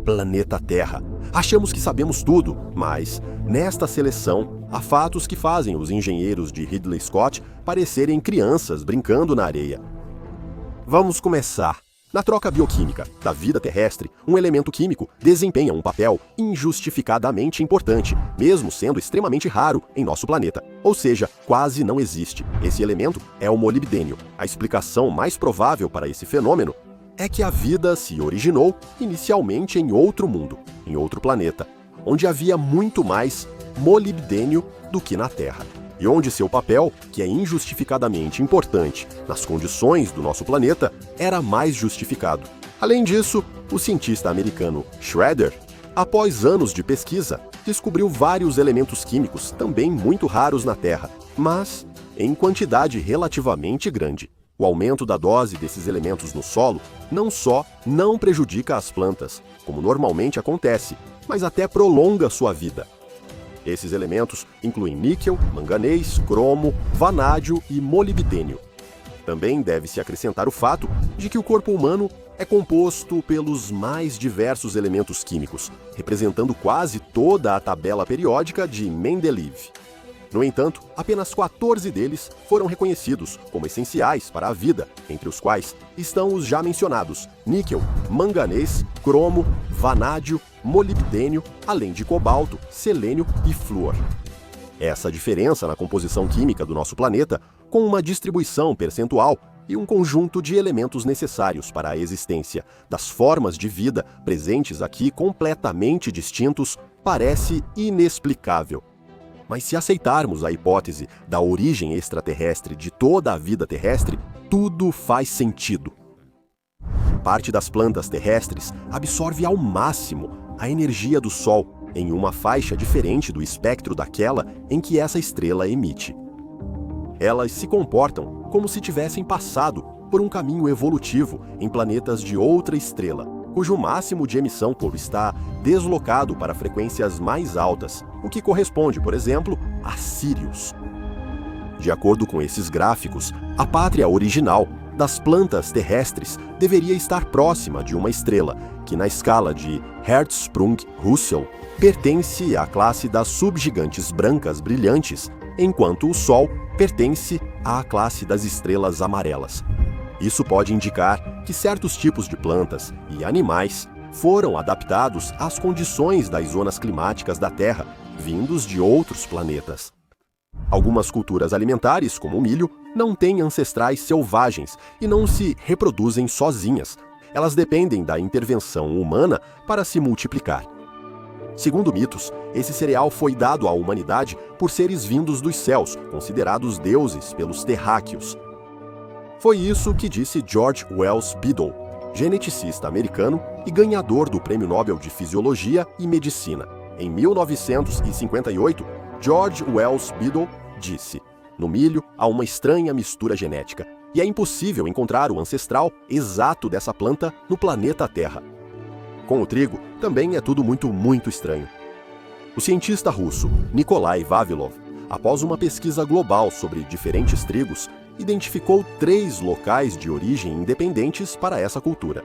planeta Terra. Achamos que sabemos tudo, mas, nesta seleção, há fatos que fazem os engenheiros de Ridley Scott parecerem crianças brincando na areia. Vamos começar. Na troca bioquímica da vida terrestre, um elemento químico desempenha um papel injustificadamente importante, mesmo sendo extremamente raro em nosso planeta. Ou seja, quase não existe. Esse elemento é o molibdênio. A explicação mais provável para esse fenômeno é que a vida se originou inicialmente em outro mundo, em outro planeta, onde havia muito mais molibdênio do que na Terra. E onde seu papel, que é injustificadamente importante nas condições do nosso planeta, era mais justificado. Além disso, o cientista americano Schroeder, após anos de pesquisa, descobriu vários elementos químicos também muito raros na Terra, mas em quantidade relativamente grande. O aumento da dose desses elementos no solo não só não prejudica as plantas, como normalmente acontece, mas até prolonga sua vida. Esses elementos incluem níquel, manganês, cromo, vanádio e molibdênio. Também deve-se acrescentar o fato de que o corpo humano é composto pelos mais diversos elementos químicos, representando quase toda a tabela periódica de Mendeleev. No entanto, apenas 14 deles foram reconhecidos como essenciais para a vida, entre os quais estão os já mencionados níquel, manganês, cromo, vanádio, molibdênio, além de cobalto, selênio e flúor. Essa diferença na composição química do nosso planeta, com uma distribuição percentual e um conjunto de elementos necessários para a existência das formas de vida presentes aqui completamente distintos, parece inexplicável. Mas se aceitarmos a hipótese da origem extraterrestre de toda a vida terrestre, tudo faz sentido. Parte das plantas terrestres absorve ao máximo a energia do Sol em uma faixa diferente do espectro daquela em que essa estrela emite. Elas se comportam como se tivessem passado por um caminho evolutivo em planetas de outra estrela, cujo máximo de emissão está deslocado para frequências mais altas, o que corresponde, por exemplo, a Sirius. De acordo com esses gráficos, a pátria original das plantas terrestres deveria estar próxima de uma estrela, que na escala de Hertzsprung-Russell pertence à classe das subgigantes brancas brilhantes, enquanto o Sol pertence à classe das estrelas amarelas. Isso pode indicar que certos tipos de plantas e animais foram adaptados às condições das zonas climáticas da Terra, vindos de outros planetas. Algumas culturas alimentares, como o milho, não têm ancestrais selvagens e não se reproduzem sozinhas. Elas dependem da intervenção humana para se multiplicar. Segundo mitos, esse cereal foi dado à humanidade por seres vindos dos céus, considerados deuses pelos terráqueos. Foi isso que disse George Wells Biddle, geneticista americano e ganhador do Prêmio Nobel de Fisiologia e Medicina. Em 1958, George Wells Biddle disse: "No milho há uma estranha mistura genética, e é impossível encontrar o ancestral exato dessa planta no planeta Terra." Com o trigo, também é tudo muito estranho. O cientista russo Nikolai Vavilov, após uma pesquisa global sobre diferentes trigos, identificou 3 locais de origem independentes para essa cultura.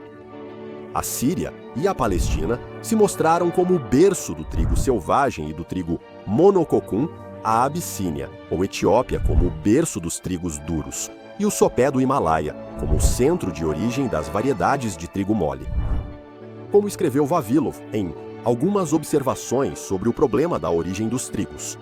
A Síria e a Palestina se mostraram como o berço do trigo selvagem e do trigo monococum, a Abissínia, ou Etiópia como o berço dos trigos duros, e o sopé do Himalaia como o centro de origem das variedades de trigo mole. Como escreveu Vavilov em Algumas observações sobre o problema da origem dos trigos.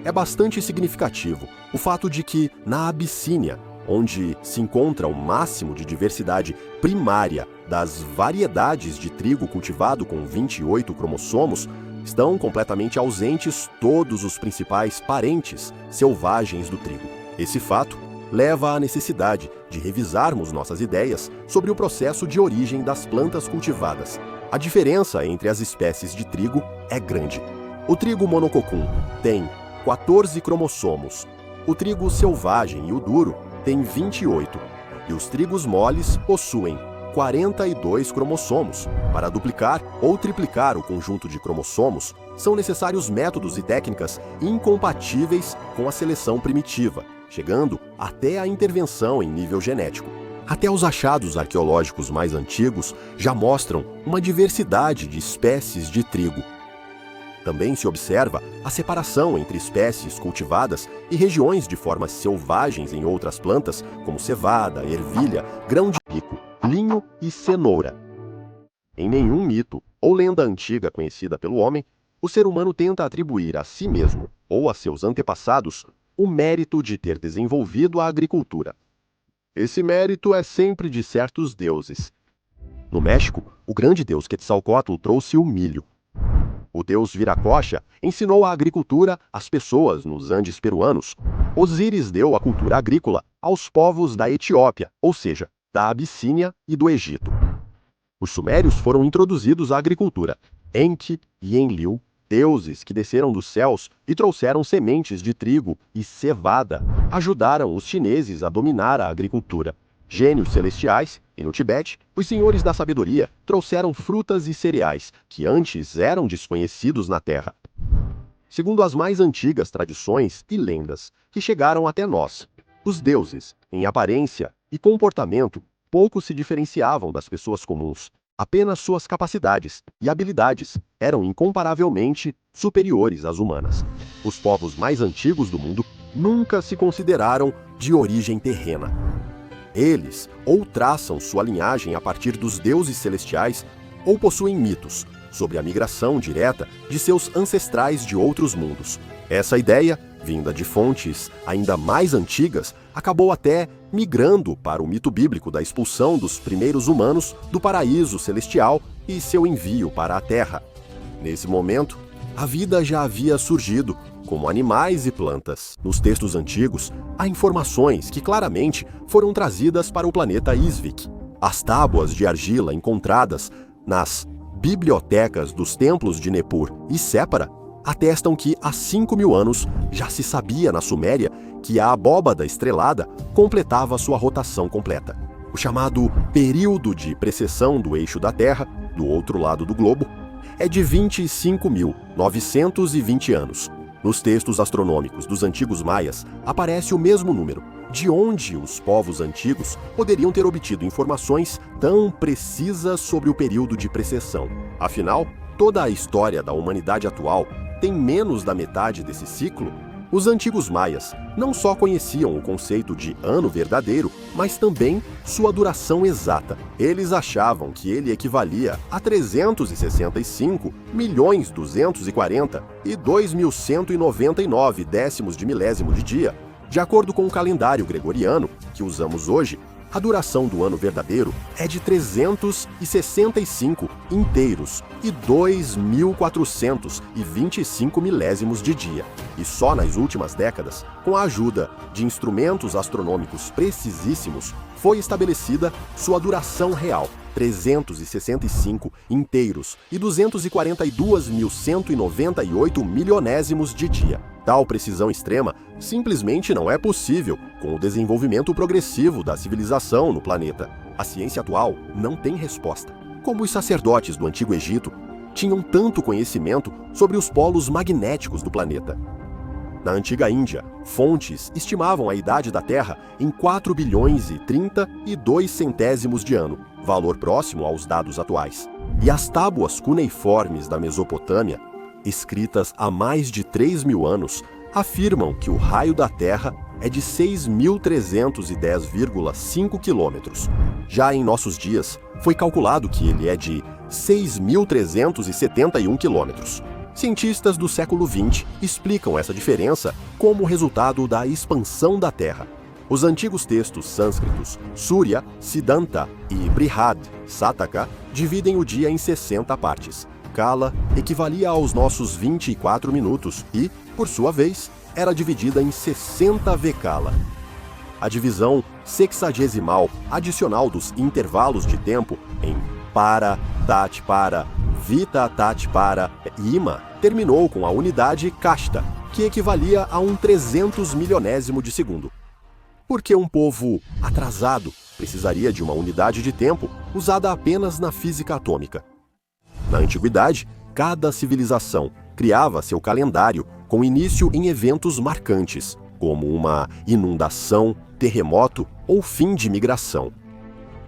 É bastante significativo o fato de que, na Abissínia, onde se encontra o máximo de diversidade primária das variedades de trigo cultivado com 28 cromossomos, estão completamente ausentes todos os principais parentes selvagens do trigo. Esse fato leva à necessidade de revisarmos nossas ideias sobre o processo de origem das plantas cultivadas. A diferença entre as espécies de trigo é grande. O trigo monococum tem 14 cromossomos. O trigo selvagem e o duro têm 28, e os trigos moles possuem 42 cromossomos. Para duplicar ou triplicar o conjunto de cromossomos, são necessários métodos e técnicas incompatíveis com a seleção primitiva, chegando até a intervenção em nível genético. Até os achados arqueológicos mais antigos já mostram uma diversidade de espécies de trigo. Também se observa a separação entre espécies cultivadas e regiões de formas selvagens em outras plantas, como cevada, ervilha, grão de bico, linho e cenoura. Em nenhum mito ou lenda antiga conhecida pelo homem, o ser humano tenta atribuir a si mesmo ou a seus antepassados o mérito de ter desenvolvido a agricultura. Esse mérito é sempre de certos deuses. No México, o grande deus Quetzalcóatl trouxe o milho. O deus Viracocha ensinou a agricultura às pessoas nos Andes peruanos. Osíris deu a cultura agrícola aos povos da Etiópia, ou seja, da Abissínia e do Egito. Os sumérios foram introduzidos à agricultura. Enki e Enlil, deuses que desceram dos céus e trouxeram sementes de trigo e cevada, ajudaram os chineses a dominar a agricultura. Gênios celestiais, e no Tibete, os senhores da sabedoria trouxeram frutas e cereais que antes eram desconhecidos na terra. Segundo as mais antigas tradições e lendas que chegaram até nós, os deuses, em aparência e comportamento, pouco se diferenciavam das pessoas comuns. Apenas suas capacidades e habilidades eram incomparavelmente superiores às humanas. Os povos mais antigos do mundo nunca se consideraram de origem terrena. Eles ou traçam sua linhagem a partir dos deuses celestiais ou possuem mitos sobre a migração direta de seus ancestrais de outros mundos. Essa ideia, vinda de fontes ainda mais antigas, acabou até migrando para o mito bíblico da expulsão dos primeiros humanos do paraíso celestial e seu envio para a Terra. Nesse momento, a vida já havia surgido, como animais e plantas. Nos textos antigos, há informações que claramente foram trazidas para o planeta Isvik. As tábuas de argila encontradas nas bibliotecas dos templos de Nippur e Sépara atestam que há 5.000 anos já se sabia na Suméria que a abóbada estrelada completava sua rotação completa. O chamado período de precessão do eixo da Terra, do outro lado do globo, é de 25.920 anos. Nos textos astronômicos dos antigos maias aparece o mesmo número, de onde os povos antigos poderiam ter obtido informações tão precisas sobre o período de precessão. Afinal, toda a história da humanidade atual tem menos da metade desse ciclo. Os antigos maias não só conheciam o conceito de ano verdadeiro, mas também sua duração exata. Eles achavam que ele equivalia a 365.240.2.199 décimos de milésimo de dia. De acordo com o calendário gregoriano que usamos hoje, a duração do ano verdadeiro é de 365 inteiros e 2.425 milésimos de dia. E só nas últimas décadas, com a ajuda de instrumentos astronômicos precisíssimos, foi estabelecida sua duração real, 365 inteiros e 242.198 milionésimos de dia. Tal precisão extrema simplesmente não é possível com o desenvolvimento progressivo da civilização no planeta. A ciência atual não tem resposta. Como os sacerdotes do Antigo Egito tinham tanto conhecimento sobre os polos magnéticos do planeta. Na antiga Índia, fontes estimavam a idade da Terra em 4 bilhões e 32 centésimos de ano, valor próximo aos dados atuais. E as tábuas cuneiformes da Mesopotâmia, escritas há mais de 3.000 anos, afirmam que o raio da Terra é de 6.310,5 quilômetros. Já em nossos dias, foi calculado que ele é de 6.371 quilômetros. Cientistas do século XX explicam essa diferença como resultado da expansão da Terra. Os antigos textos sânscritos Surya, Siddhanta e Brihad Sataka dividem o dia em 60 partes. Kala equivalia aos nossos 24 minutos e, por sua vez, era dividida em 60 Vekala. A divisão sexagesimal adicional dos intervalos de tempo em para, tat para, vita tat para e ima terminou com a unidade kashta, que equivalia a um 300 milionésimo de segundo. Porque um povo atrasado precisaria de uma unidade de tempo usada apenas na física atômica. Na antiguidade, cada civilização criava seu calendário com início em eventos marcantes, como uma inundação, terremoto ou fim de migração.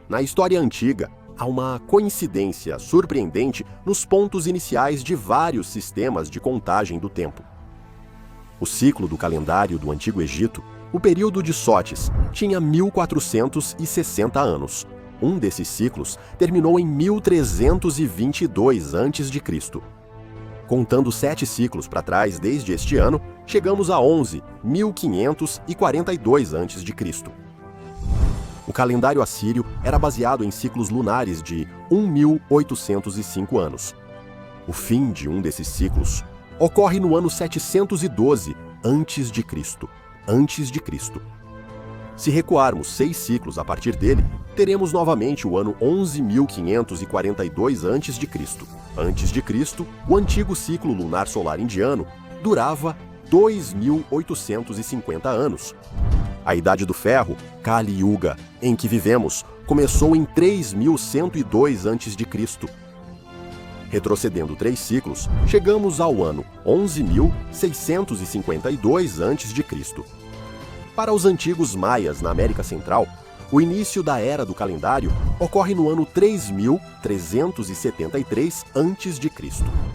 Na história antiga, há uma coincidência surpreendente nos pontos iniciais de vários sistemas de contagem do tempo. O ciclo do calendário do Antigo Egito, o período de Sotes, tinha 1460 anos. Um desses ciclos terminou em 1322 a.C. Contando 7 ciclos para trás desde este ano, chegamos a 11.542 a.C. O calendário assírio era baseado em ciclos lunares de 1.805 anos. O fim de um desses ciclos ocorre no ano 712 a.C. Se recuarmos 6 ciclos a partir dele, teremos novamente o ano 11.542 a.C. Antes de Cristo, o antigo ciclo lunar solar indiano durava 2.850 anos. A Idade do Ferro, Kali Yuga, em que vivemos, começou em 3.102 a.C. Retrocedendo 3 ciclos, chegamos ao ano 11.652 a.C. Para os antigos maias na América Central, o início da Era do Calendário ocorre no ano 3.373 a.C.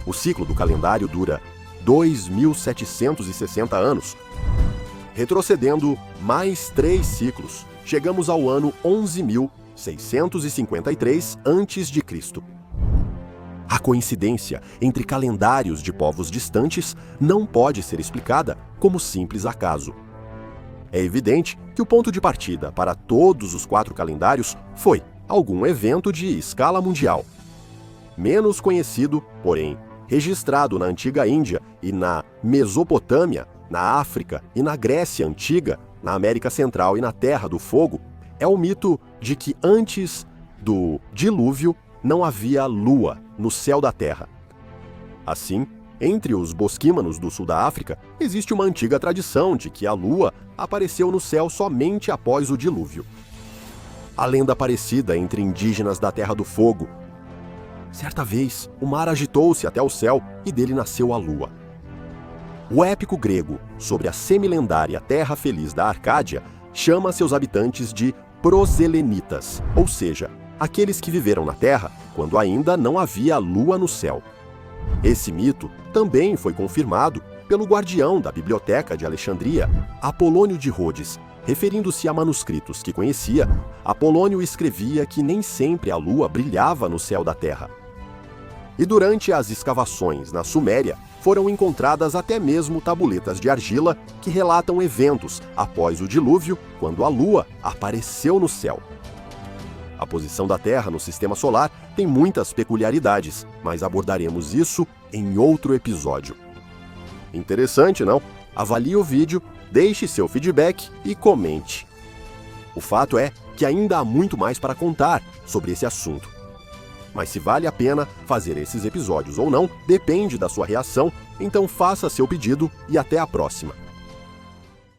O ciclo do calendário dura 2.760 anos. Retrocedendo mais 3 ciclos, chegamos ao ano 11.653 a.C. A coincidência entre calendários de povos distantes não pode ser explicada como simples acaso. É evidente que o ponto de partida para todos os 4 calendários foi algum evento de escala mundial. Menos conhecido, porém, registrado na antiga Índia e na Mesopotâmia, na África e na Grécia Antiga, na América Central e na Terra do Fogo, é o mito de que antes do dilúvio não havia lua no céu da Terra. Assim, entre os bosquímanos do sul da África, existe uma antiga tradição de que a lua apareceu no céu somente após o dilúvio. A lenda parecida entre indígenas da Terra do Fogo. Certa vez, o mar agitou-se até o céu e dele nasceu a lua. O épico grego sobre a semilendária Terra Feliz da Arcádia chama seus habitantes de proselenitas, ou seja, aqueles que viveram na Terra quando ainda não havia lua no céu. Esse mito também foi confirmado pelo guardião da Biblioteca de Alexandria, Apolônio de Rhodes. Referindo-se a manuscritos que conhecia, Apolônio escrevia que nem sempre a lua brilhava no céu da Terra. E durante as escavações na Suméria, foram encontradas até mesmo tabuletas de argila que relatam eventos após o dilúvio, quando a lua apareceu no céu. A posição da Terra no Sistema Solar tem muitas peculiaridades, mas abordaremos isso em outro episódio. Interessante, não? Avalie o vídeo, deixe seu feedback e comente. O fato é que ainda há muito mais para contar sobre esse assunto. Mas se vale a pena fazer esses episódios ou não, depende da sua reação, então faça seu pedido e até a próxima.